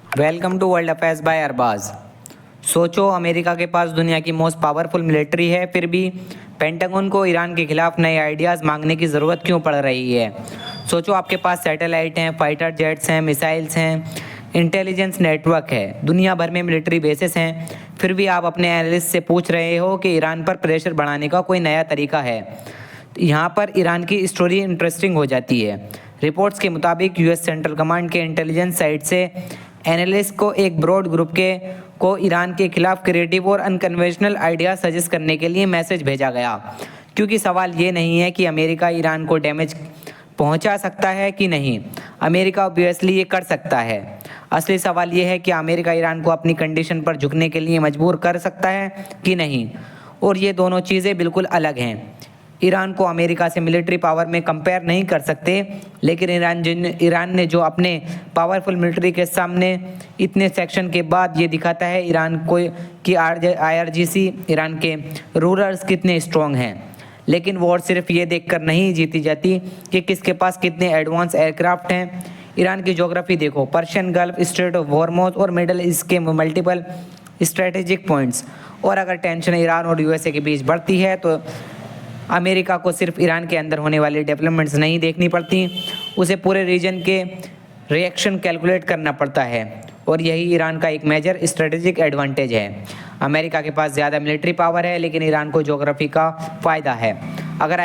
Welcome to world affairs by Arbaz. सोचो, America के पास दुनिया की मोस्ट पावरफुल मिलिट्री है, फिर भी पेंटागन को ईरान के खिलाफ नए आइडियाज़ मांगने की ज़रूरत क्यों पड़ रही है। सोचो, आपके पास सैटेलाइट हैं, फाइटर जेट्स हैं, मिसाइल्स हैं, इंटेलिजेंस नेटवर्क है, दुनिया भर में मिलिट्री बेसिस हैं, फिर भी आप अपने एनालिस्ट से पूछ रहे हो कि ईरान पर प्रेशर बढ़ाने का कोई नया तरीका है। यहाँ पर ईरान की स्टोरी इंटरेस्टिंग हो जाती है। रिपोर्ट्स के मुताबिक यूएस सेंट्रल कमांड के इंटेलिजेंस साइट से एनालिस्ट को एक ब्रॉड ग्रुप को ईरान के खिलाफ क्रिएटिव और अनकन्वेंशनल आइडिया सजेस्ट करने के लिए मैसेज भेजा गया। क्योंकि सवाल ये नहीं है कि अमेरिका ईरान को डैमेज पहुंचा सकता है कि नहीं, अमेरिका ऑब्वियसली ये कर सकता है। असली सवाल ये है कि अमेरिका ईरान को अपनी कंडीशन पर झुकने के लिए मजबूर कर सकता है कि नहीं, और ये दोनों चीज़ें बिल्कुल अलग हैं। ईरान को अमेरिका से मिलिट्री पावर में कंपेयर नहीं कर सकते, लेकिन ईरान ने जो अपने पावरफुल मिलिट्री के सामने इतने सेक्शन के बाद ये दिखाता है ईरान को कि IRGC ईरान के रूलर्स कितने स्ट्रॉन्ग हैं। लेकिन वॉर सिर्फ ये देखकर नहीं जीती जाती कि किसके पास कितने एडवांस एयरक्राफ्ट हैं। ईरान की ज्योग्राफी देखो, Persian gulf, straight of Hormuz और मिडल ईस्ट के मल्टीपल स्ट्रेटेजिक पॉइंट्स। और अगर टेंशन ईरान और USA के बीच बढ़ती है तो अमेरिका को सिर्फ ईरान के अंदर होने वाली डेवलपमेंट्स नहीं देखनी पड़ती, उसे पूरे रीजन के रिएक्शन कैलकुलेट करना पड़ता है। और यही ईरान का एक मेजर स्ट्रेटेजिक एडवांटेज है। अमेरिका के पास ज़्यादा मिलिट्री पावर है, लेकिन ईरान को ज्योग्राफी का फ़ायदा है। अगर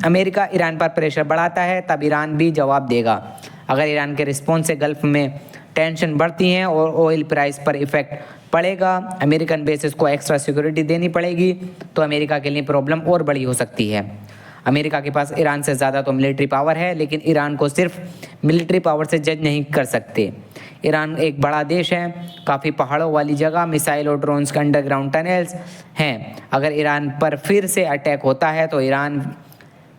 अमेरिका ईरान पर प्रेशर बढ़ाता है तब ईरान भी जवाब देगा। अगर ईरान के रिस्पॉन्स से गल्फ में टेंशन बढ़ती हैं और ऑयल प्राइस पर इफेक्ट पड़ेगा, अमेरिकन बेसिस को एक्स्ट्रा सिक्योरिटी देनी पड़ेगी, तो अमेरिका के लिए प्रॉब्लम और बड़ी हो सकती है। अमेरिका के पास ईरान से ज़्यादा तो मिलिट्री पावर है, लेकिन ईरान को सिर्फ मिलिट्री पावर से जज नहीं कर सकते। ईरान एक बड़ा देश है, काफ़ी पहाड़ों वाली जगह, मिसाइल और ड्रोन्स के अंडरग्राउंड टनल्स हैं। अगर ईरान पर फिर से अटैक होता है तो ईरान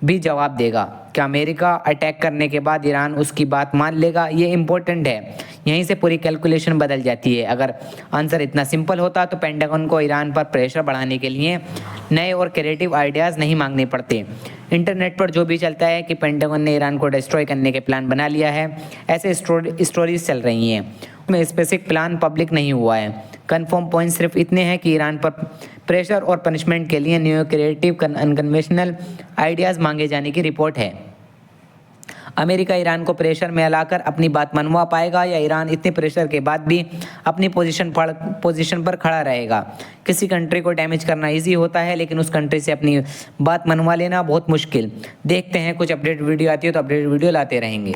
भी जवाब देगा। क्या अमेरिका अटैक करने के बाद ईरान उसकी बात मान लेगा? ये इम्पोर्टेंट है, यहीं से पूरी कैलकुलेशन बदल जाती है। अगर आंसर इतना सिंपल होता तो पेंटागन को ईरान पर प्रेशर बढ़ाने के लिए नए और क्रिएटिव आइडियाज़ नहीं मांगने पड़ते। इंटरनेट पर जो भी चलता है कि पेंटागन ने ईरान को डिस्ट्रॉय करने के प्लान बना लिया है, ऐसे स्टोरीज चल रही हैं। उसमें स्पेसिफिक प्लान पब्लिक नहीं हुआ है। कन्फर्म पॉइंट सिर्फ इतने हैं कि ईरान पर प्रेशर और पनिशमेंट के लिए न्यू क्रिएटिव अनकन्वेंशनल आइडियाज़ मांगे जाने की रिपोर्ट है। अमेरिका ईरान को प्रेशर में लाकर अपनी बात मनवा पाएगा, या ईरान इतने प्रेशर के बाद भी अपनी पोजीशन पर खड़ा रहेगा? किसी कंट्री को डैमेज करना इजी होता है, लेकिन उस कंट्री से अपनी बात मनवा लेना बहुत मुश्किल। देखते हैं, कुछ अपडेट वीडियो आती है तो अपडेट वीडियो लाते रहेंगे।